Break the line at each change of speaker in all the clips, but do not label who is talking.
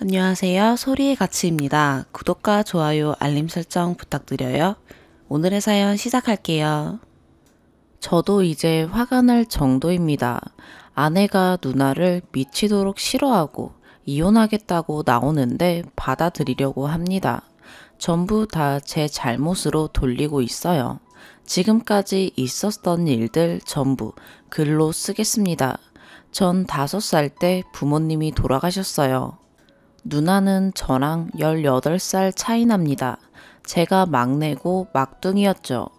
안녕하세요. 소리의 가치입니다. 구독과 좋아요, 알림 설정 부탁드려요. 오늘의 사연 시작할게요. 저도 이제 화가 날 정도입니다. 아내가 누나를 미치도록 싫어하고 이혼하겠다고 나오는데 받아들이려고 합니다. 전부 다 제 잘못으로 돌리고 있어요. 지금까지 있었던 일들 전부 글로 쓰겠습니다. 전 5살 때 부모님이 돌아가셨어요. 누나는 저랑 18살 차이 납니다. 제가 막내고 막둥이였죠.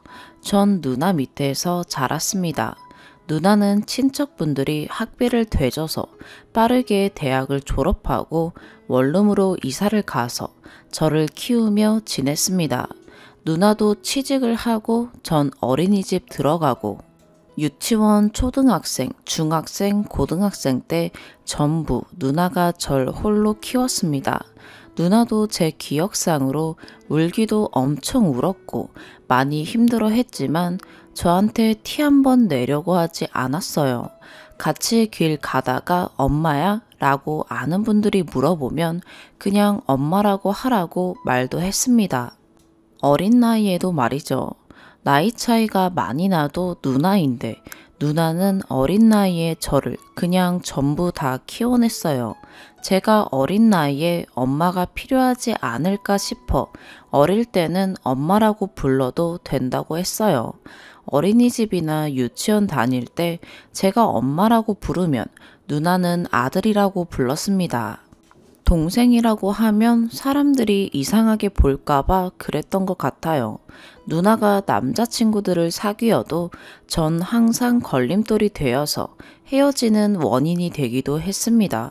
전 누나 밑에서 자랐습니다. 누나는 친척분들이 학비를 대줘서 빠르게 대학을 졸업하고 원룸으로 이사를 가서 저를 키우며 지냈습니다. 누나도 취직을 하고 전 어린이집 들어가고 유치원, 초등학생, 중학생, 고등학생 때 전부 누나가 절 홀로 키웠습니다. 누나도 제 기억상으로 울기도 엄청 울었고 많이 힘들어 했지만 저한테 티 한 번 내려고 하지 않았어요. 같이 길 가다가 엄마야? 라고 아는 분들이 물어보면 그냥 엄마라고 하라고 말도 했습니다. 어린 나이에도 말이죠. 나이 차이가 많이 나도 누나인데 누나는 어린 나이에 저를 그냥 전부 다 키워냈어요. 제가 어린 나이에 엄마가 필요하지 않을까 싶어 어릴 때는 엄마라고 불러도 된다고 했어요. 어린이집이나 유치원 다닐 때 제가 엄마라고 부르면 누나는 아들이라고 불렀습니다. 동생이라고 하면 사람들이 이상하게 볼까봐 그랬던 것 같아요. 누나가 남자친구들을 사귀어도 전 항상 걸림돌이 되어서 헤어지는 원인이 되기도 했습니다.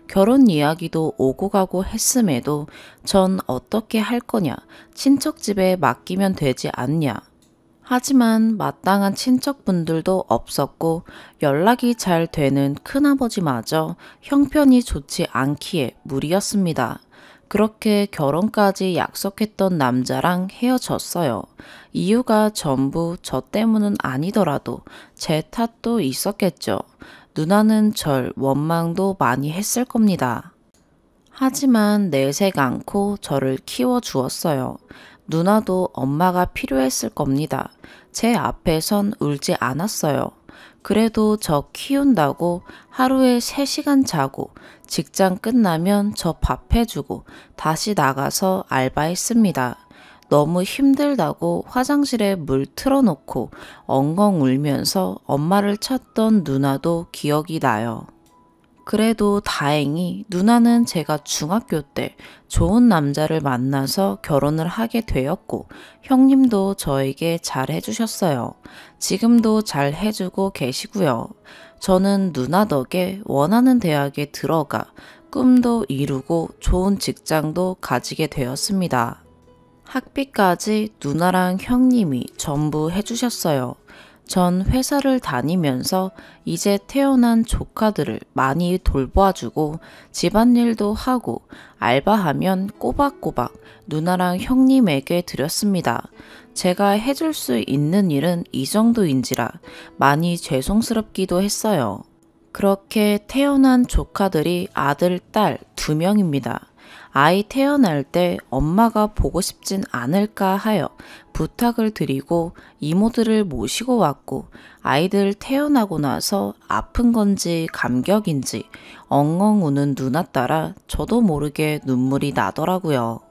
결혼 이야기도 오고 가고 했음에도 전 어떻게 할 거냐, 친척 집에 맡기면 되지 않냐. 하지만 마땅한 친척분들도 없었고 연락이 잘 되는 큰아버지마저 형편이 좋지 않기에 무리였습니다. 그렇게 결혼까지 약속했던 남자랑 헤어졌어요. 이유가 전부 저 때문은 아니더라도 제 탓도 있었겠죠. 누나는 절 원망도 많이 했을 겁니다. 하지만 내색 않고 저를 키워주었어요. 누나도 엄마가 필요했을 겁니다. 제 앞에선 울지 않았어요. 그래도 저 키운다고 하루에 3시간 자고 직장 끝나면 저 밥 해주고 다시 나가서 알바했습니다. 너무 힘들다고 화장실에 물 틀어놓고 엉엉 울면서 엄마를 찾던 누나도 기억이 나요. 그래도 다행히 누나는 제가 중학교 때 좋은 남자를 만나서 결혼을 하게 되었고 형님도 저에게 잘 해주셨어요. 지금도 잘 해주고 계시고요. 저는 누나 덕에 원하는 대학에 들어가 꿈도 이루고 좋은 직장도 가지게 되었습니다. 학비까지 누나랑 형님이 전부 해주셨어요. 전 회사를 다니면서 이제 태어난 조카들을 많이 돌봐주고 집안일도 하고 알바하면 꼬박꼬박 누나랑 형님에게 드렸습니다. 제가 해줄 수 있는 일은 이 정도인지라 많이 죄송스럽기도 했어요. 그렇게 태어난 조카들이 아들, 딸 2명입니다. 아이 태어날 때 엄마가 보고 싶진 않을까 하여 부탁을 드리고 이모들을 모시고 왔고 아이들 태어나고 나서 아픈 건지 감격인지 엉엉 우는 누나 따라 저도 모르게 눈물이 나더라고요.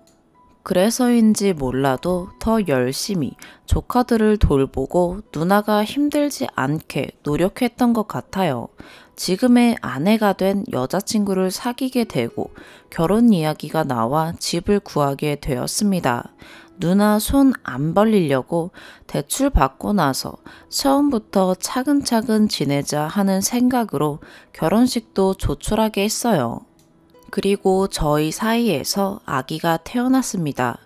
그래서인지 몰라도 더 열심히 조카들을 돌보고 누나가 힘들지 않게 노력했던 것 같아요. 지금의 아내가 된 여자친구를 사귀게 되고 결혼 이야기가 나와 집을 구하게 되었습니다. 누나 손 안 벌리려고 대출 받고 나서 처음부터 차근차근 지내자 하는 생각으로 결혼식도 조촐하게 했어요. 그리고 저희 사이에서 아기가 태어났습니다.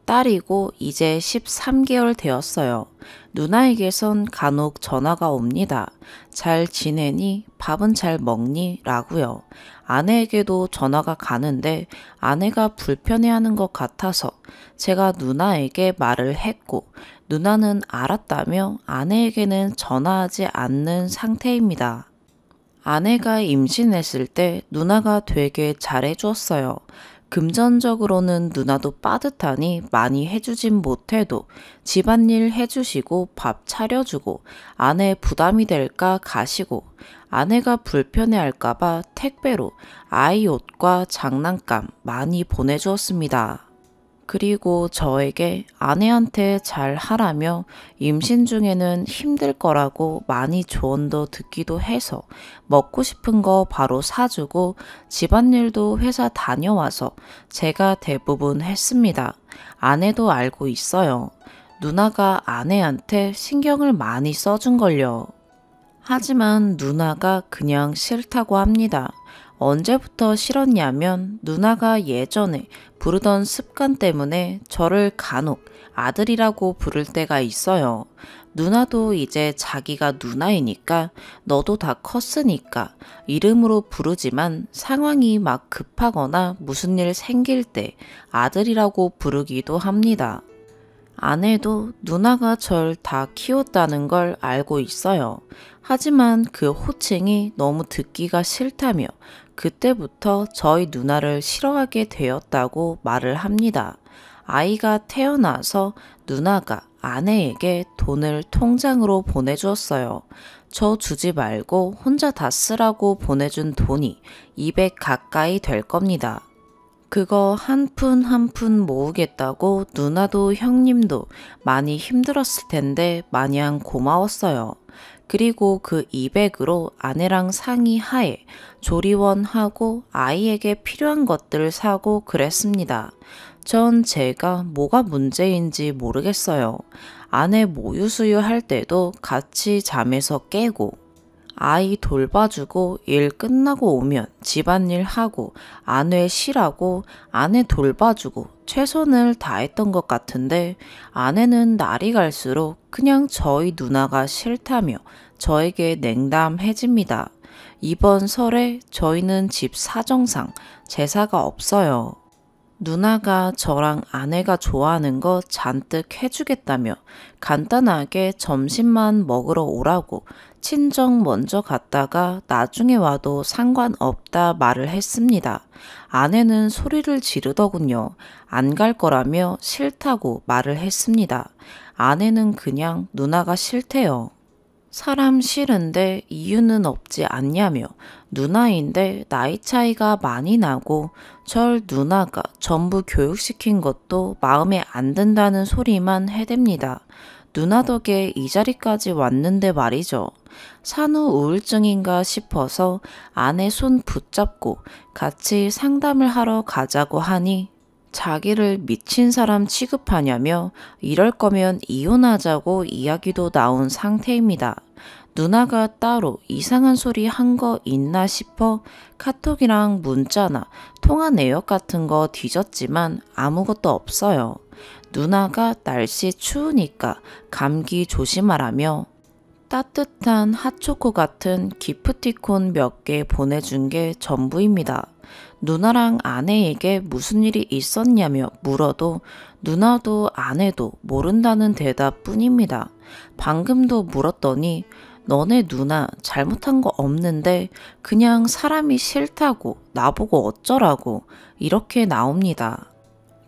딸이고 이제 13개월 되었어요. 누나에게선 간혹 전화가 옵니다. 잘 지내니? 밥은 잘 먹니? 라고요. 아내에게도 전화가 가는데 아내가 불편해하는 것 같아서 제가 누나에게 말을 했고 누나는 알았다며 아내에게는 전화하지 않는 상태입니다. 아내가 임신했을 때 누나가 되게 잘해주었어요. 금전적으로는 누나도 빠듯하니 많이 해주진 못해도 집안일 해주시고 밥 차려주고 아내 부담이 될까 가시고 아내가 불편해할까봐 택배로 아이 옷과 장난감 많이 보내주었습니다. 그리고 저에게 아내한테 잘 하라며 임신 중에는 힘들 거라고 많이 조언도 듣기도 해서 먹고 싶은 거 바로 사주고 집안일도 회사 다녀와서 제가 대부분 했습니다. 아내도 알고 있어요. 누나가 아내한테 신경을 많이 써준걸요. 하지만 누나가 그냥 싫다고 합니다. 언제부터 싫었냐면 누나가 예전에 부르던 습관 때문에 저를 간혹 아들이라고 부를 때가 있어요. 누나도 이제 자기가 누나이니까 너도 다 컸으니까 이름으로 부르지만 상황이 막 급하거나 무슨 일 생길 때 아들이라고 부르기도 합니다. 아내도 누나가 절 다 키웠다는 걸 알고 있어요. 하지만 그 호칭이 너무 듣기가 싫다며 그때부터 저희 누나를 싫어하게 되었다고 말을 합니다. 아이가 태어나서 누나가 아내에게 돈을 통장으로 보내주었어요. 저 주지 말고 혼자 다 쓰라고 보내준 돈이 200 가까이 될 겁니다. 그거 한 푼 한 푼 모으겠다고 누나도 형님도 많이 힘들었을 텐데 마냥 고마웠어요. 그리고 그 200으로 아내랑 상의하에 조리원하고 아이에게 필요한 것들 사고 그랬습니다. 전 제가 뭐가 문제인지 모르겠어요. 아내 모유수유 할 때도 같이 잠에서 깨고 아이 돌봐주고 일 끝나고 오면 집안일 하고 아내 쉬라고 아내 돌봐주고 최선을 다했던 것 같은데 아내는 날이 갈수록 그냥 저희 누나가 싫다며 저에게 냉담해집니다. 이번 설에 저희는 집 사정상 제사가 없어요. 누나가 저랑 아내가 좋아하는 거 잔뜩 해주겠다며 간단하게 점심만 먹으러 오라고 친정 먼저 갔다가 나중에 와도 상관없다 말을 했습니다. 아내는 소리를 지르더군요. 안 갈 거라며 싫다고 말을 했습니다. 아내는 그냥 누나가 싫대요. 사람 싫은데 이유는 없지 않냐며 누나인데 나이 차이가 많이 나고 절 누나가 전부 교육시킨 것도 마음에 안 든다는 소리만 해댑니다. 누나 덕에 이 자리까지 왔는데 말이죠. 산후 우울증인가 싶어서 아내 손 붙잡고 같이 상담을 하러 가자고 하니 자기를 미친 사람 취급하냐며 이럴 거면 이혼하자고 이야기도 나온 상태입니다. 누나가 따로 이상한 소리 한 거 있나 싶어 카톡이랑 문자나 통화 내역 같은 거 뒤졌지만 아무것도 없어요. 누나가 날씨 추우니까 감기 조심하라며 따뜻한 핫초코 같은 기프티콘 몇 개 보내준 게 전부입니다. 누나랑 아내에게 무슨 일이 있었냐며 물어도 누나도 아내도 모른다는 대답뿐입니다. 방금도 물었더니 너네 누나 잘못한 거 없는데 그냥 사람이 싫다고 나보고 어쩌라고 이렇게 나옵니다.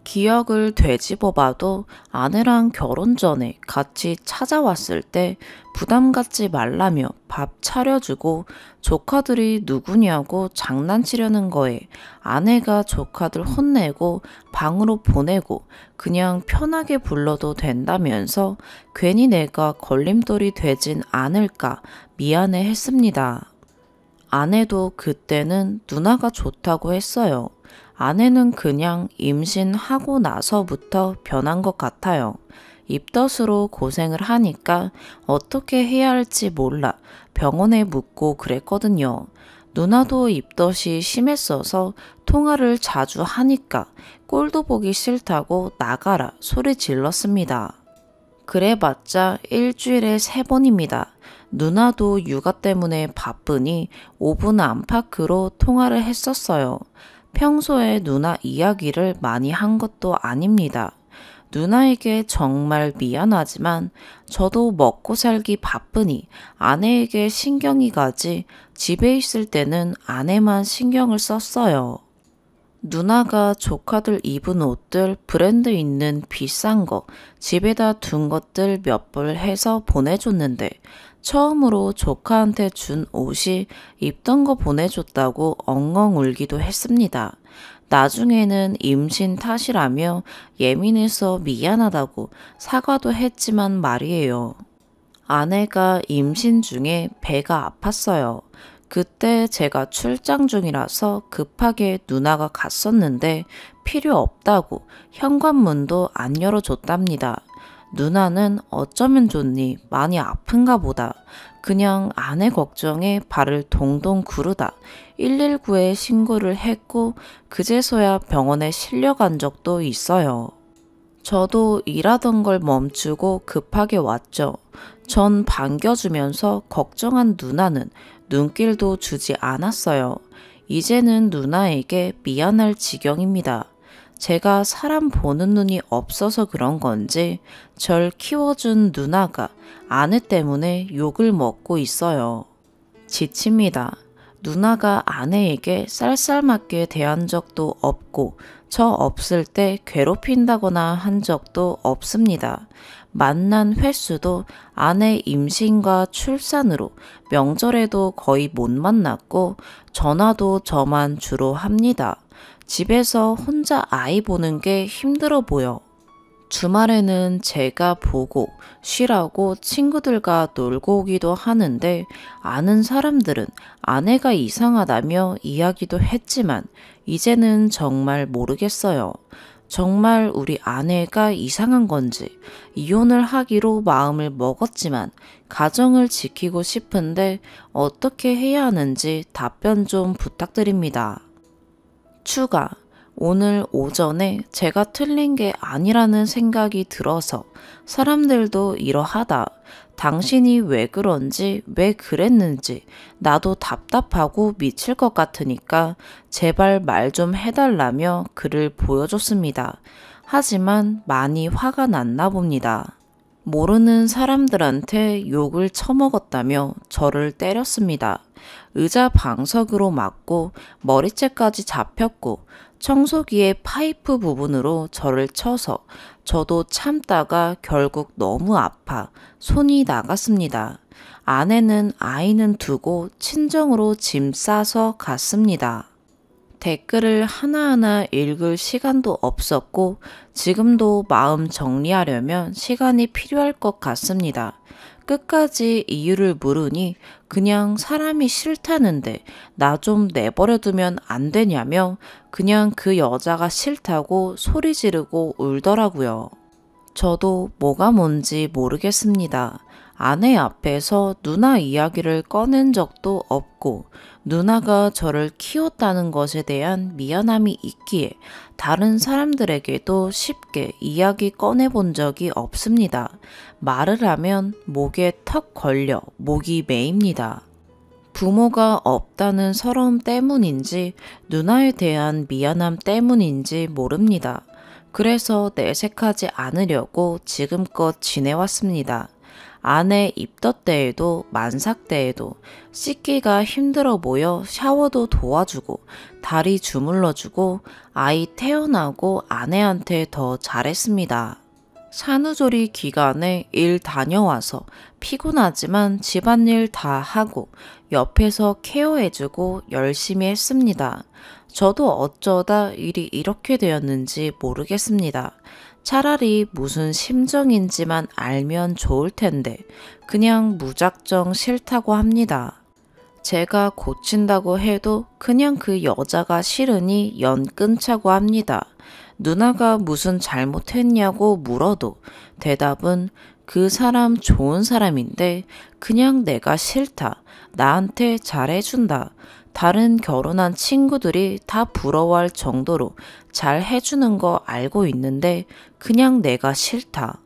기억을 되짚어봐도 아내랑 결혼 전에 같이 찾아왔을 때 부담 갖지 말라며 밥 차려주고 조카들이 누구냐고 장난치려는 거에 아내가 조카들 혼내고 방으로 보내고 그냥 편하게 불러도 된다면서 괜히 내가 걸림돌이 되진 않을까 미안해 했습니다. 아내도 그때는 누나가 좋다고 했어요. 아내는 그냥 임신하고 나서부터 변한 것 같아요. 입덧으로 고생을 하니까 어떻게 해야 할지 몰라 병원에 묻고 그랬거든요. 누나도 입덧이 심했어서 통화를 자주 하니까 꼴도 보기 싫다고 나가라 소리 질렀습니다. 그래봤자 일주일에 3번입니다. 누나도 육아 때문에 바쁘니 5분 안팎으로 통화를 했었어요. 평소에 누나 이야기를 많이 한 것도 아닙니다. 누나에게 정말 미안하지만 저도 먹고 살기 바쁘니 아내에게 신경이 가지 집에 있을 때는 아내만 신경을 썼어요. 누나가 조카들 입은 옷들 브랜드 있는 비싼 거 집에다 둔 것들 몇 벌 해서 보내줬는데 처음으로 조카한테 준 옷이 입던 거 보내줬다고 엉엉 울기도 했습니다. 나중에는 임신 탓이라며 예민해서 미안하다고 사과도 했지만 말이에요. 아내가 임신 중에 배가 아팠어요. 그때 제가 출장 중이라서 급하게 누나가 갔었는데 필요 없다고 현관문도 안 열어줬답니다. 누나는 어쩌면 좋니 많이 아픈가 보다. 그냥 아내 걱정에 발을 동동 구르다 119에 신고를 했고 그제서야 병원에 실려간 적도 있어요. 저도 일하던 걸 멈추고 급하게 왔죠. 전 반겨주면서 걱정한 누나는 눈길도 주지 않았어요. 이제는 누나에게 미안할 지경입니다. 제가 사람 보는 눈이 없어서 그런 건지 절 키워준 누나가 아내 때문에 욕을 먹고 있어요. 지칩니다. 누나가 아내에게 쌀쌀맞게 대한 적도 없고 저 없을 때 괴롭힌다거나 한 적도 없습니다. 만난 횟수도 아내 임신과 출산으로 명절에도 거의 못 만났고 전화도 저만 주로 합니다. 집에서 혼자 아이 보는 게 힘들어 보여. 주말에는 제가 보고 쉬라고 친구들과 놀고 오기도 하는데 아는 사람들은 아내가 이상하다며 이야기도 했지만 이제는 정말 모르겠어요. 정말 우리 아내가 이상한 건지 이혼을 하기로 마음을 먹었지만 가정을 지키고 싶은데 어떻게 해야 하는지 답변 좀 부탁드립니다. 추가. 오늘 오전에 제가 틀린 게 아니라는 생각이 들어서 사람들도 이러하다. 당신이 왜 그런지 왜 그랬는지 나도 답답하고 미칠 것 같으니까 제발 말 좀 해달라며 글을 보여줬습니다. 하지만 많이 화가 났나 봅니다. 모르는 사람들한테 욕을 처먹었다며 저를 때렸습니다. 의자 방석으로 맞고 머리채까지 잡혔고 청소기의 파이프 부분으로 저를 쳐서 저도 참다가 결국 너무 아파 손이 나갔습니다. 아내는 아이는 두고 친정으로 짐 싸서 갔습니다. 댓글을 하나하나 읽을 시간도 없었고 지금도 마음 정리하려면 시간이 필요할 것 같습니다. 끝까지 이유를 물으니 그냥 사람이 싫다는데 나 좀 내버려두면 안 되냐며 그냥 그 여자가 싫다고 소리 지르고 울더라고요. 저도 뭐가 뭔지 모르겠습니다. 아내 앞에서 누나 이야기를 꺼낸 적도 없고 누나가 저를 키웠다는 것에 대한 미안함이 있기에 다른 사람들에게도 쉽게 이야기 꺼내본 적이 없습니다. 말을 하면 목에 턱 걸려 목이 메입니다. 부모가 없다는 서러움 때문인지 누나에 대한 미안함 때문인지 모릅니다. 그래서 내색하지 않으려고 지금껏 지내왔습니다. 아내 입덧 때에도 만삭 때에도 씻기가 힘들어 보여 샤워도 도와주고 다리 주물러주고 아이 태어나고 아내한테 더 잘했습니다. 산후조리 기간에 일 다녀와서 피곤하지만 집안일 다 하고 옆에서 케어해주고 열심히 했습니다. 저도 어쩌다 일이 이렇게 되었는지 모르겠습니다. 차라리 무슨 심정인지만 알면 좋을 텐데 그냥 무작정 싫다고 합니다. 제가 고친다고 해도 그냥 그 여자가 싫으니 연 끊자고 합니다. 누나가 무슨 잘못했냐고 물어도 대답은 그 사람 좋은 사람인데 그냥 내가 싫다. 나한테 잘해준다. 다른 결혼한 친구들이 다 부러워할 정도로 잘 해주는 거 알고 있는데 그냥 내가 싫다.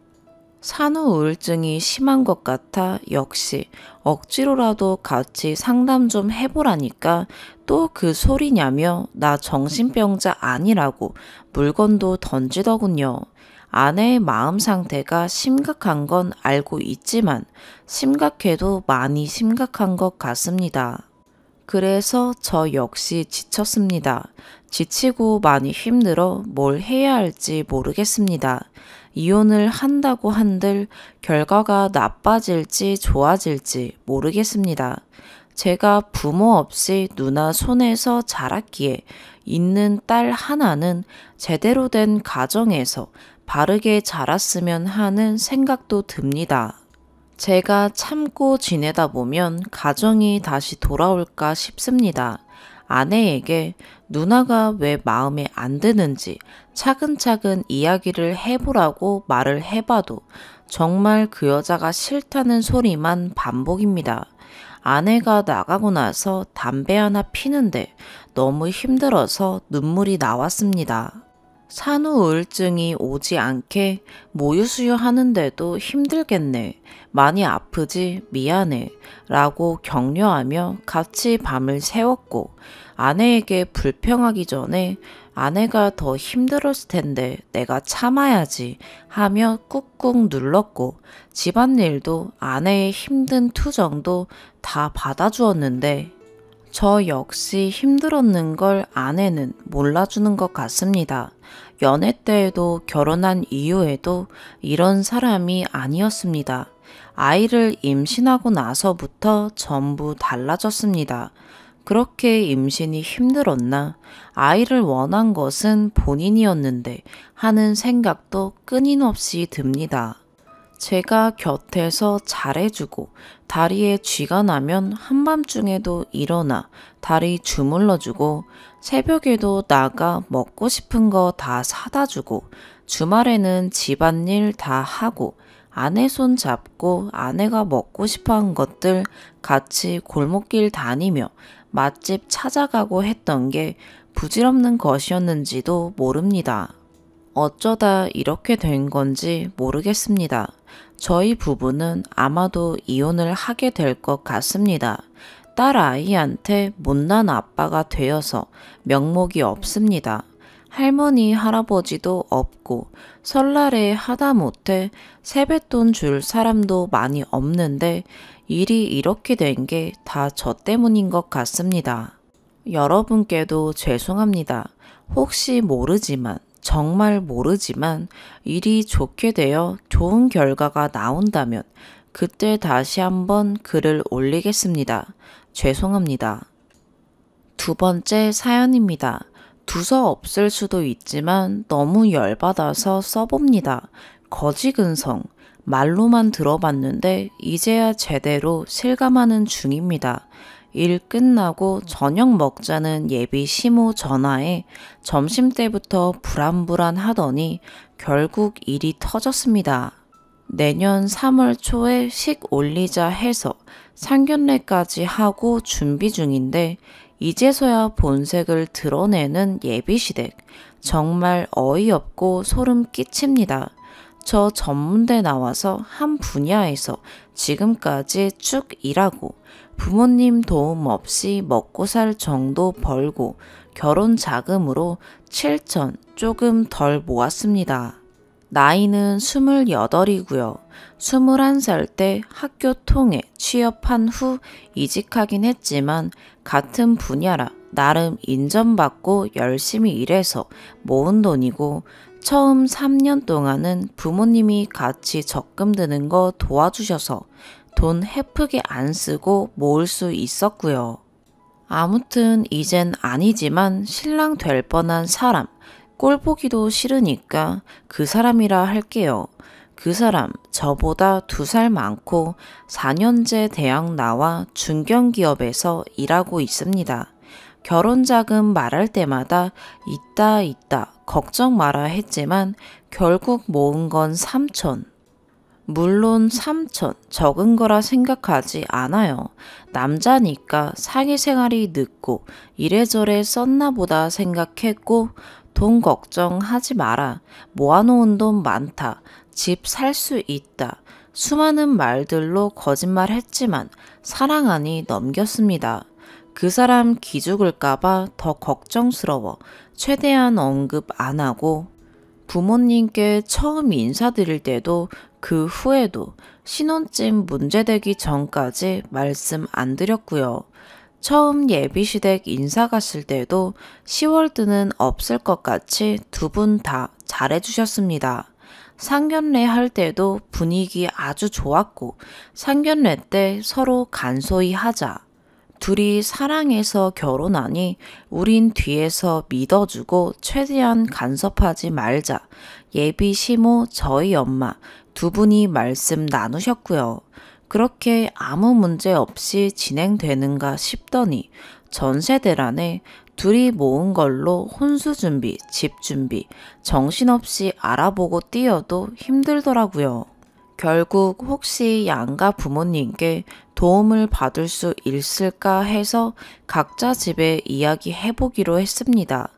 산후 우울증이 심한 것 같아 역시 억지로라도 같이 상담 좀 해보라니까 또 그 소리냐며 나 정신병자 아니라고 물건도 던지더군요. 아내의 마음 상태가 심각한 건 알고 있지만 심각해도 많이 심각한 것 같습니다. 그래서 저 역시 지쳤습니다. 지치고 많이 힘들어 뭘 해야 할지 모르겠습니다. 이혼을 한다고 한들 결과가 나빠질지 좋아질지 모르겠습니다. 제가 부모 없이 누나 손에서 자랐기에 있는 딸 하나는 제대로 된 가정에서 바르게 자랐으면 하는 생각도 듭니다. 제가 참고 지내다 보면 가정이 다시 돌아올까 싶습니다. 아내에게 누나가 왜 마음에 안 드는지 차근차근 이야기를 해보라고 말을 해봐도 정말 그 여자가 싫다는 소리만 반복입니다. 아내가 나가고 나서 담배 하나 피는데 너무 힘들어서 눈물이 나왔습니다. 산후 우울증이 오지 않게 모유수유 하는데도 힘들겠네. 많이 아프지? 미안해. 라고 격려하며 같이 밤을 새웠고 아내에게 불평하기 전에 아내가 더 힘들었을 텐데 내가 참아야지 하며 꾹꾹 눌렀고 집안일도 아내의 힘든 투정도 다 받아주었는데 저 역시 힘들었는 걸 아내는 몰라주는 것 같습니다. 연애 때에도 결혼한 이후에도 이런 사람이 아니었습니다. 아이를 임신하고 나서부터 전부 달라졌습니다. 그렇게 임신이 힘들었나? 아이를 원한 것은 본인이었는데 하는 생각도 끊임없이 듭니다. 제가 곁에서 잘해주고 다리에 쥐가 나면 한밤중에도 일어나 다리 주물러주고 새벽에도 나가 먹고 싶은 거 다 사다 주고 주말에는 집안일 다 하고 아내 손 잡고 아내가 먹고 싶어 한 것들 같이 골목길 다니며 맛집 찾아가고 했던 게 부질없는 것이었는지도 모릅니다. 어쩌다 이렇게 된 건지 모르겠습니다. 저희 부부는 아마도 이혼을 하게 될 것 같습니다. 딸 아이한테 못난 아빠가 되어서 명목이 없습니다. 할머니, 할아버지도 없고 설날에 하다못해 세뱃돈 줄 사람도 많이 없는데 일이 이렇게 된 게 다 저 때문인 것 같습니다. 여러분께도 죄송합니다. 혹시 모르지만 정말 모르지만 일이 좋게 되어 좋은 결과가 나온다면 그때 다시 한번 글을 올리겠습니다. 죄송합니다. 두 번째 사연입니다. 두서 없을 수도 있지만 너무 열받아서 써봅니다. 거지근성. 말로만 들어봤는데 이제야 제대로 실감하는 중입니다. 일 끝나고 저녁 먹자는 예비 시모 전화에 점심때부터 불안불안하더니 결국 일이 터졌습니다. 내년 3월 초에 식 올리자 해서 상견례까지 하고 준비 중인데 이제서야 본색을 드러내는 예비시댁. 정말 어이없고 소름 끼칩니다. 저 전문대 나와서 한 분야에서 지금까지 쭉 일하고 부모님 도움 없이 먹고 살 정도 벌고 결혼 자금으로 7천 조금 덜 모았습니다. 나이는 28이고요. 21살 때 학교 통해 취업한 후 이직하긴 했지만 같은 분야라 나름 인정받고 열심히 일해서 모은 돈이고 처음 3년 동안은 부모님이 같이 적금 드는 거 도와주셔서 돈 헤프게 안 쓰고 모을 수 있었고요. 아무튼 이젠 아니지만 신랑 될 뻔한 사람, 꼴 보기도 싫으니까 그 사람이라 할게요. 그 사람 저보다 2살 많고 4년제 대학 나와 중견기업에서 일하고 있습니다. 결혼자금 말할 때마다 있다 걱정 마라 했지만 결국 모은 건 3천. 물론 3천 적은 거라 생각하지 않아요. 남자니까 사회생활이 늦고 이래저래 썼나 보다 생각했고 돈 걱정하지 마라. 모아놓은 돈 많다. 집 살 수 있다. 수많은 말들로 거짓말했지만 사랑하니 넘겼습니다. 그 사람 기죽을까봐 더 걱정스러워 최대한 언급 안 하고 부모님께 처음 인사드릴 때도 그 후에도 신혼집 문제되기 전까지 말씀 안 드렸고요. 처음 예비시댁 인사 갔을 때도 10월드는 없을 것 같이 두 분 다 잘해주셨습니다. 상견례 할 때도 분위기 아주 좋았고 상견례 때 서로 간소히 하자. 둘이 사랑해서 결혼하니 우린 뒤에서 믿어주고 최대한 간섭하지 말자. 예비 시모 저희 엄마 두 분이 말씀 나누셨고요. 그렇게 아무 문제 없이 진행되는가 싶더니 전세대란에 둘이 모은 걸로 혼수 준비, 집 준비, 정신없이 알아보고 뛰어도 힘들더라고요. 결국 혹시 양가 부모님께 도움을 받을 수 있을까 해서 각자 집에 이야기해보기로 했습니다.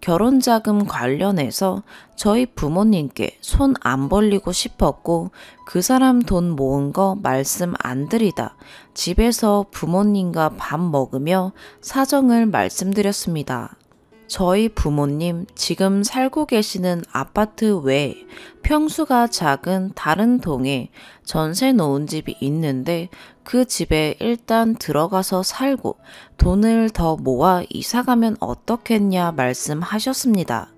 결혼자금 관련해서 저희 부모님께 손 안 벌리고 싶었고 그 사람 돈 모은 거 말씀 안 드리다 집에서 부모님과 밥 먹으며 사정을 말씀드렸습니다. 저희 부모님 지금 살고 계시는 아파트 외에 평수가 작은 다른 동에 전세 놓은 집이 있는데 그 집에 일단 들어가서 살고 돈을 더 모아 이사가면 어떻겠냐 말씀하셨습니다.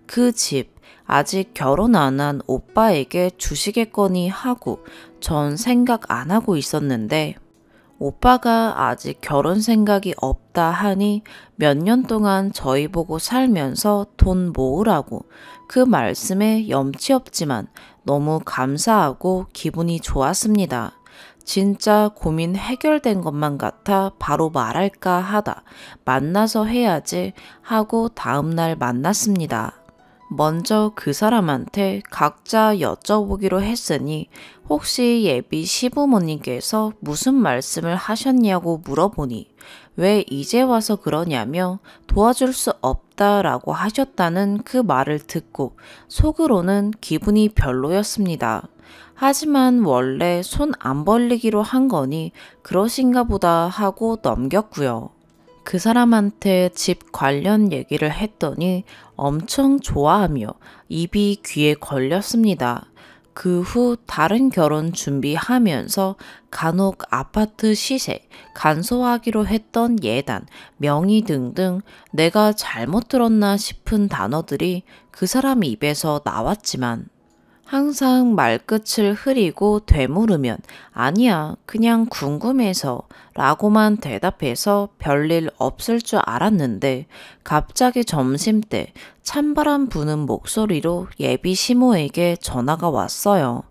그 집 아직 결혼 안 한 오빠에게 주시겠거니 하고 전 생각 안 하고 있었는데 오빠가 아직 결혼 생각이 없다 하니 몇 년 동안 저희 보고 살면서 돈 모으라고 그 말씀에 염치 없지만 너무 감사하고 기분이 좋았습니다. 진짜 고민 해결된 것만 같아 바로 말할까 하다 만나서 해야지 하고 다음날 만났습니다. 먼저 그 사람한테 각자 여쭤보기로 했으니 혹시 예비 시부모님께서 무슨 말씀을 하셨냐고 물어보니 왜 이제 와서 그러냐며 도와줄 수 없다라고 하셨다는 그 말을 듣고 속으로는 기분이 별로였습니다. 하지만 원래 손 안 벌리기로 한 거니 그러신가 보다 하고 넘겼고요. 그 사람한테 집 관련 얘기를 했더니 엄청 좋아하며 입이 귀에 걸렸습니다. 그 후 다른 결혼 준비하면서 간혹 아파트 시세, 간소화하기로 했던 예단, 명의 등등 내가 잘못 들었나 싶은 단어들이 그 사람 입에서 나왔지만 항상 말끝을 흐리고 되물으면 아니야 그냥 궁금해서 라고만 대답해서 별일 없을 줄 알았는데 갑자기 점심때 찬바람 부는 목소리로 예비 시모에게 전화가 왔어요.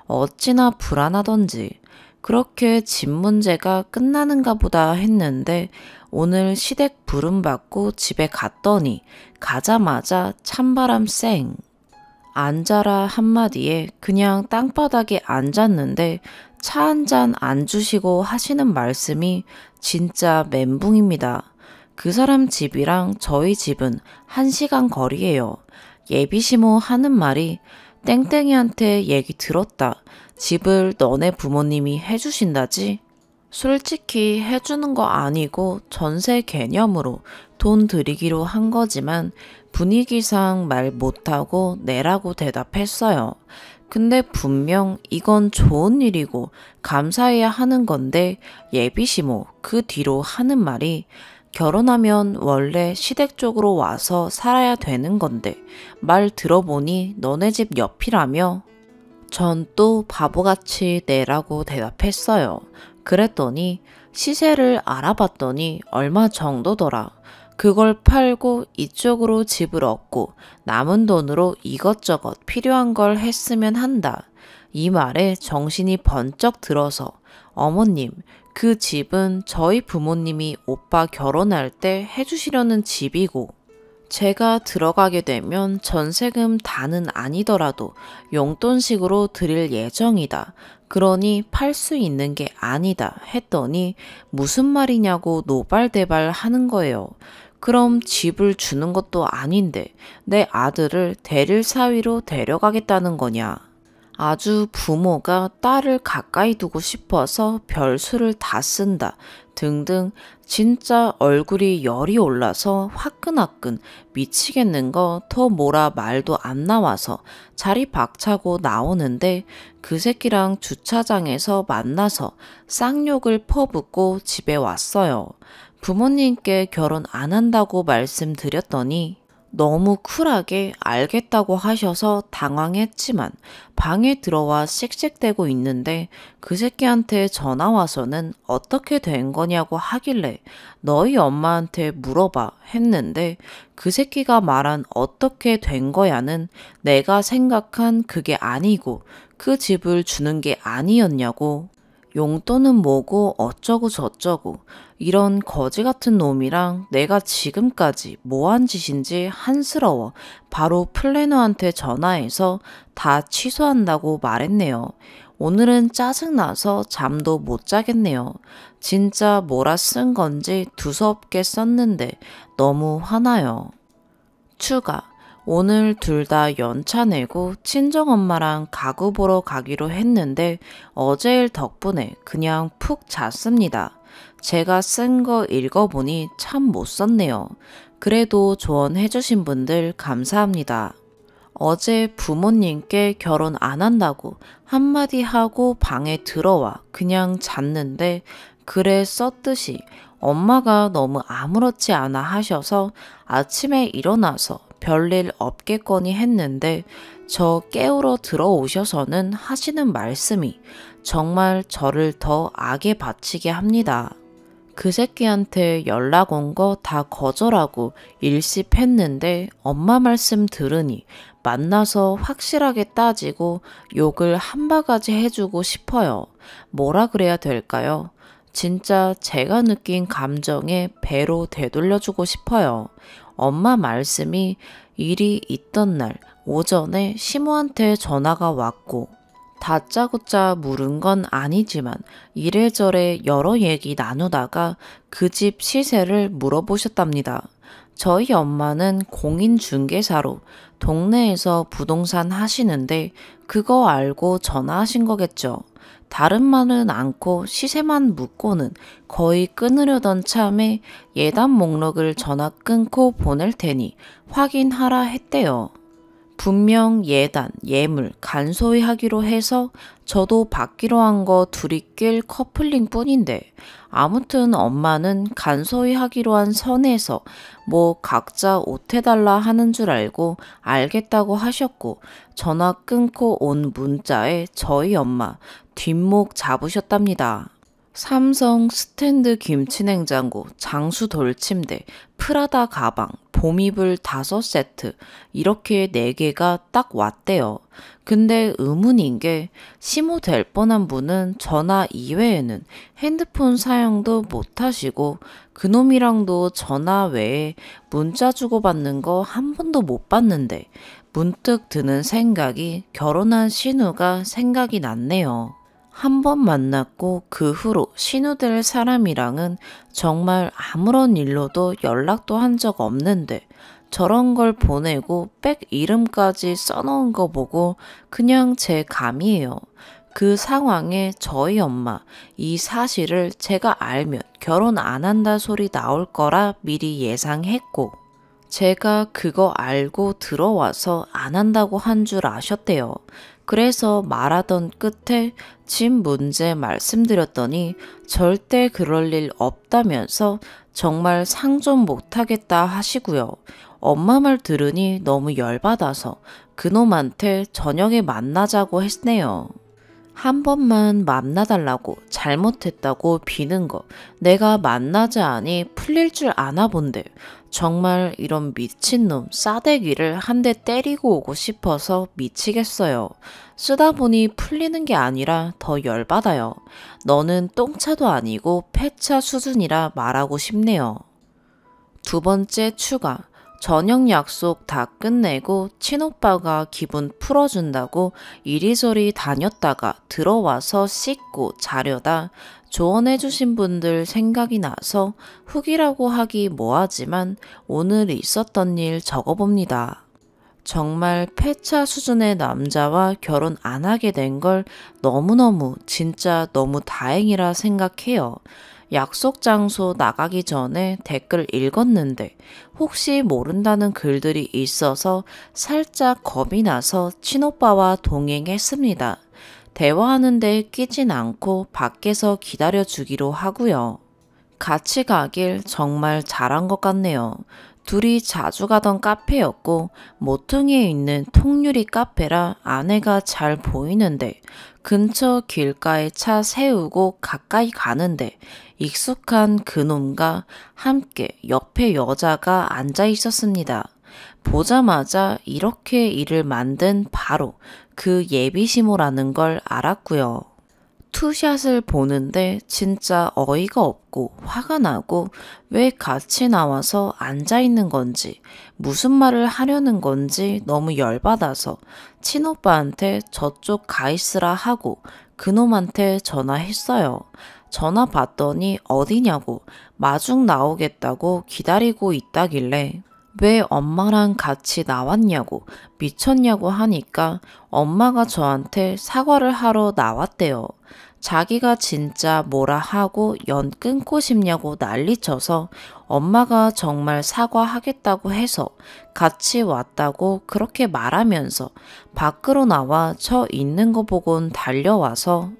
어찌나 불안하던지 그렇게 집 문제가 끝나는가 보다 했는데 오늘 시댁 부름받고 집에 갔더니 가자마자 찬바람 쌩. 앉아라 한마디에 그냥 땅바닥에 앉았는데 차 한 잔 안 주시고 하시는 말씀이 진짜 멘붕입니다. 그 사람 집이랑 저희 집은 1시간 거리예요. 예비시모 하는 말이 땡땡이한테 얘기 들었다. 집을 너네 부모님이 해주신다지? 솔직히 해주는 거 아니고 전세 개념으로 돈 드리기로 한 거지만 분위기상 말 못하고 내라고 대답했어요. 근데 분명 이건 좋은 일이고 감사해야 하는 건데 예비시모 그 뒤로 하는 말이 결혼하면 원래 시댁 쪽으로 와서 살아야 되는 건데 말 들어보니 너네 집 옆이라며? 전 또 바보같이 내라고 대답했어요. 그랬더니 시세를 알아봤더니 얼마 정도더라. 그걸 팔고 이쪽으로 집을 얻고 남은 돈으로 이것저것 필요한 걸 했으면 한다. 이 말에 정신이 번쩍 들어서 어머님, 그 집은 저희 부모님이 오빠 결혼할 때 해주시려는 집이고 제가 들어가게 되면 전세금 다는 아니더라도 용돈식으로 드릴 예정이다. 그러니 팔 수 있는 게 아니다 했더니 무슨 말이냐고 노발대발 하는 거예요. 그럼 집을 주는 것도 아닌데 내 아들을 대릴 사위로 데려가겠다는 거냐. 아주 부모가 딸을 가까이 두고 싶어서 별수를 다 쓴다 등등 진짜 얼굴이 열이 올라서 화끈화끈 미치겠는 거 더 뭐라 말도 안 나와서 자리 박차고 나오는데 그 새끼랑 주차장에서 만나서 쌍욕을 퍼붓고 집에 왔어요. 부모님께 결혼 안 한다고 말씀드렸더니 너무 쿨하게 알겠다고 하셔서 당황했지만 방에 들어와 씩씩대고 있는데 그 새끼한테 전화 와서는 어떻게 된 거냐고 하길래 너희 엄마한테 물어봐 했는데 그 새끼가 말한 어떻게 된 거야는 내가 생각한 그게 아니고 그 집을 주는 게 아니었냐고 용돈은 뭐고 어쩌고 저쩌고 이런 거지 같은 놈이랑 내가 지금까지 뭐한 짓인지 한스러워 바로 플래너한테 전화해서 다 취소한다고 말했네요. 오늘은 짜증나서 잠도 못 자겠네요. 진짜 뭐라 쓴 건지 두서없게 썼는데 너무 화나요. 추가. 오늘 둘 다 연차 내고 친정엄마랑 가구 보러 가기로 했는데 어제 일 덕분에 그냥 푹 잤습니다. 제가 쓴 거 읽어보니 참 못 썼네요. 그래도 조언해주신 분들 감사합니다. 어제 부모님께 결혼 안 한다고 한마디 하고 방에 들어와 그냥 잤는데 글에 썼듯이 엄마가 너무 아무렇지 않아 하셔서 아침에 일어나서 별일 없겠거니 했는데 저 깨우러 들어오셔서는 하시는 말씀이 정말 저를 더 악에 바치게 합니다. 그 새끼한테 연락 온 거 다 거절하고 일십했는데 엄마 말씀 들으니 만나서 확실하게 따지고 욕을 한 바가지 해주고 싶어요. 뭐라 그래야 될까요? 진짜 제가 느낀 감정에 배로 되돌려주고 싶어요. 엄마 말씀이 일이 있던 날 오전에 시모한테 전화가 왔고 다짜고짜 물은 건 아니지만 이래저래 여러 얘기 나누다가 그 집 시세를 물어보셨답니다. 저희 엄마는 공인중개사로 동네에서 부동산 하시는데 그거 알고 전화하신 거겠죠. 다른 말은 않고 시세만 묻고는 거의 끊으려던 참에 예단 목록을 전화 끊고 보낼 테니 확인하라 했대요. 분명 예단, 예물, 간소히 하기로 해서 저도 받기로 한 거 둘이 낄 커플링 뿐인데 아무튼 엄마는 간소히 하기로 한 선에서 뭐 각자 옷 해달라 하는 줄 알고 알겠다고 하셨고 전화 끊고 온 문자에 저희 엄마 뒷목 잡으셨답니다. 삼성 스탠드 김치냉장고, 장수 돌침대, 프라다 가방, 봄이불 5세트 이렇게 4개가 딱 왔대요. 근데 의문인 게 시모 될 뻔한 분은 전화 이외에는 핸드폰 사용도 못 하시고 그놈이랑도 전화 외에 문자 주고받는 거 한 번도 못 봤는데 문득 드는 생각이 결혼한 신우가 생각이 났네요. 한 번 만났고 그 후로 신우될 사람이랑은 정말 아무런 일로도 연락도 한 적 없는데 저런 걸 보내고 백 이름까지 써놓은 거 보고 그냥 제 감이에요. 그 상황에 저희 엄마 이 사실을 제가 알면 결혼 안 한다 소리 나올 거라 미리 예상했고 제가 그거 알고 들어와서 안 한다고 한 줄 아셨대요. 그래서 말하던 끝에 집 문제 말씀드렸더니 절대 그럴 일 없다면서 정말 상좀 못하겠다 하시고요. 엄마 말 들으니 너무 열받아서 그놈한테 저녁에 만나자고 했네요. 한 번만 만나달라고 잘못했다고 비는 거 내가 만나자하니 풀릴 줄 아나 본데 정말 이런 미친놈 싸대기를 한 대 때리고 오고 싶어서 미치겠어요. 쓰다 보니 풀리는 게 아니라 더 열받아요. 너는 똥차도 아니고 폐차 수준이라 말하고 싶네요. 두 번째 추가. 저녁 약속 다 끝내고 친오빠가 기분 풀어준다고 이리저리 다녔다가 들어와서 씻고 자려다 조언해주신 분들 생각이 나서 후기라고 하기 뭐하지만 오늘 있었던 일 적어봅니다. 정말 폐차 수준의 남자와 결혼 안 하게 된 걸 너무너무 진짜 너무 다행이라 생각해요. 약속 장소 나가기 전에 댓글 읽었는데 혹시 모른다는 글들이 있어서 살짝 겁이 나서 친오빠와 동행했습니다. 대화하는데 끼진 않고 밖에서 기다려주기로 하고요. 같이 가길 정말 잘한 것 같네요. 둘이 자주 가던 카페였고 모퉁이에 있는 통유리 카페라 안에가 잘 보이는데 근처 길가에 차 세우고 가까이 가는데 익숙한 그놈과 함께 옆에 여자가 앉아 있었습니다. 보자마자 이렇게 일을 만든 바로 그 예비시모라는 걸 알았고요. 투샷을 보는데 진짜 어이가 없고 화가 나고 왜 같이 나와서 앉아 있는 건지 무슨 말을 하려는 건지 너무 열받아서 친오빠한테 저쪽 가 있으라 하고 그놈한테 전화했어요. 전화 받더니 어디냐고 마중 나오겠다고 기다리고 있다길래 왜 엄마랑 같이 나왔냐고 미쳤냐고 하니까 엄마가 저한테 사과를 하러 나왔대요. 자기가 진짜 뭐라 하고 연 끊고 싶냐고 난리쳐서 엄마가 정말 사과하겠다고 해서 같이 왔다고 그렇게 말하면서 밖으로 나와 저 있는 거 보곤 달려와서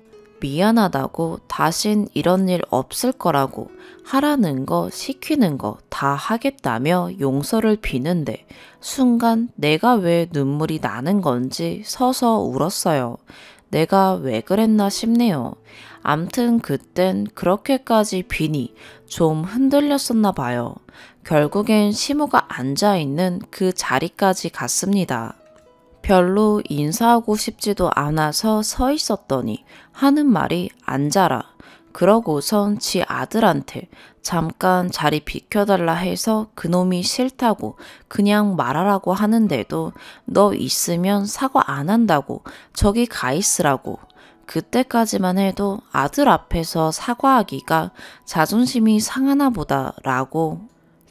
미안하다고 다신 이런 일 없을 거라고 하라는 거 시키는 거 다 하겠다며 용서를 비는데 순간 내가 왜 눈물이 나는 건지 서서 울었어요. 내가 왜 그랬나 싶네요. 암튼 그땐 그렇게까지 비니 좀 흔들렸었나 봐요. 결국엔 시모가 앉아있는 그 자리까지 갔습니다. 별로 인사하고 싶지도 않아서 서 있었더니 하는 말이 앉아라. 그러고선 지 아들한테 잠깐 자리 비켜달라 해서 그놈이 싫다고 그냥 말하라고 하는데도 너 있으면 사과 안 한다고 저기 가 있으라고. 그때까지만 해도 아들 앞에서 사과하기가 자존심이 상하나 보다 라고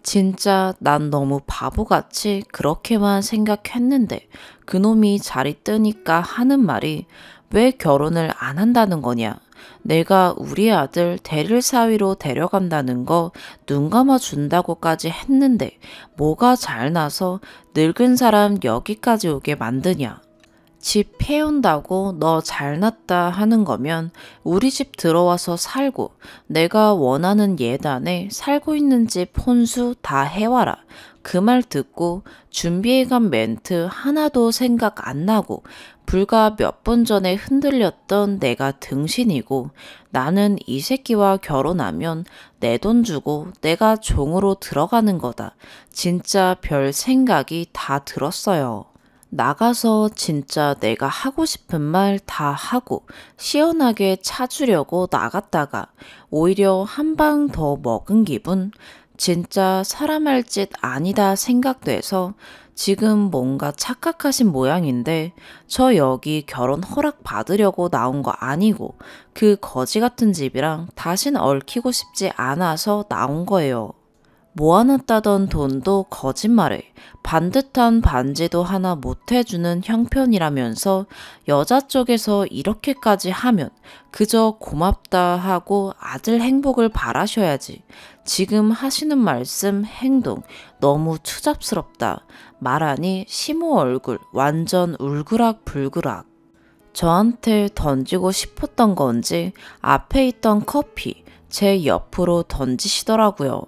진짜 난 너무 바보같이 그렇게만 생각했는데 그놈이 자리 뜨니까 하는 말이 왜 결혼을 안 한다는 거냐. 내가 우리 아들 대릴 사위로 데려간다는 거 눈 감아준다고까지 했는데 뭐가 잘나서 늙은 사람 여기까지 오게 만드냐. 집 해온다고 너 잘났다 하는 거면 우리 집 들어와서 살고 내가 원하는 예단에 살고 있는 집 혼수 다 해와라. 그 말 듣고 준비해간 멘트 하나도 생각 안 나고 불과 몇 분 전에 흔들렸던 내가 등신이고 나는 이 새끼와 결혼하면 내 돈 주고 내가 종으로 들어가는 거다. 진짜 별 생각이 다 들었어요. 나가서 진짜 내가 하고 싶은 말 다 하고 시원하게 차주려고 나갔다가 오히려 한 방 더 먹은 기분? 진짜 사람 할 짓 아니다 생각돼서 지금 뭔가 착각하신 모양인데 저 여기 결혼 허락 받으려고 나온 거 아니고 그 거지 같은 집이랑 다신 얽히고 싶지 않아서 나온 거예요. 모아놨다던 돈도 거짓말에 반듯한 반지도 하나 못 해주는 형편이라면서 여자 쪽에서 이렇게까지 하면 그저 고맙다 하고 아들 행복을 바라셔야지. 지금 하시는 말씀, 행동 너무 추잡스럽다. 말하니 시모 얼굴 완전 울그락불그락. 저한테 던지고 싶었던 건지 앞에 있던 커피 제 옆으로 던지시더라고요.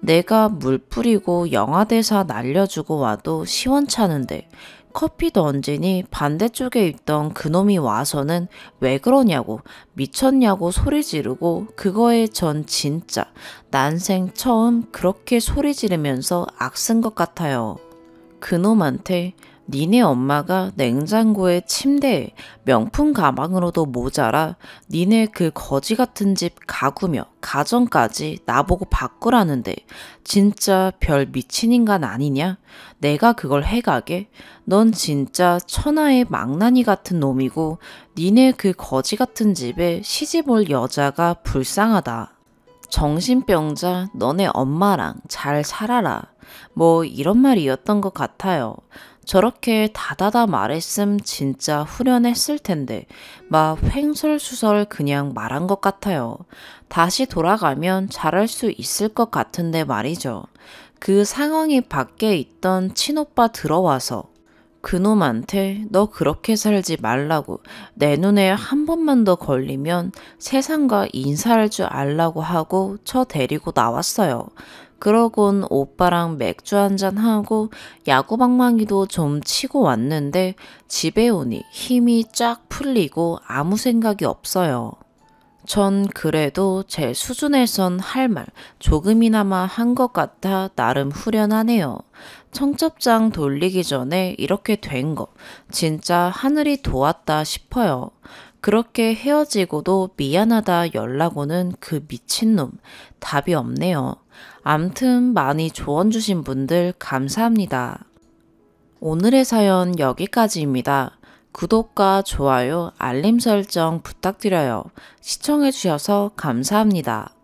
내가 물 뿌리고 영화대사 날려주고 와도 시원찮은데 커피 던지니 반대쪽에 있던 그놈이 와서는 왜 그러냐고 미쳤냐고 소리 지르고 그거에 전 진짜 난생 처음 그렇게 소리 지르면서 악쓴 것 같아요. 그놈한테 니네 엄마가 냉장고에 침대에 명품 가방으로도 모자라 니네 그 거지 같은 집 가구며 가정까지 나보고 바꾸라는데 진짜 별 미친 인간 아니냐? 내가 그걸 해가게? 넌 진짜 천하의 망나니 같은 놈이고 니네 그 거지 같은 집에 시집 올 여자가 불쌍하다. 정신병자 너네 엄마랑 잘 살아라. 뭐 이런 말이었던 것 같아요. 저렇게 다다다 말했음 진짜 후련했을 텐데 막 횡설수설 그냥 말한 것 같아요. 다시 돌아가면 잘할 수 있을 것 같은데 말이죠. 그 상황이 밖에 있던 친오빠 들어와서 그놈한테 너 그렇게 살지 말라고 내 눈에 한 번만 더 걸리면 세상과 인사할 줄 알라고 하고 저 데리고 나왔어요. 그러곤 오빠랑 맥주 한잔 하고 야구방망이도 좀 치고 왔는데 집에 오니 힘이 쫙 풀리고 아무 생각이 없어요. 전 그래도 제 수준에선 할 말 조금이나마 한 것 같아 나름 후련하네요. 청첩장 돌리기 전에 이렇게 된 거 진짜 하늘이 도왔다 싶어요. 그렇게 헤어지고도 미안하다 연락 오는 그 미친놈 답이 없네요. 암튼 많이 조언 주신 분들 감사합니다. 오늘의 사연 여기까지입니다. 구독과 좋아요, 알림 설정 부탁드려요. 시청해주셔서 감사합니다.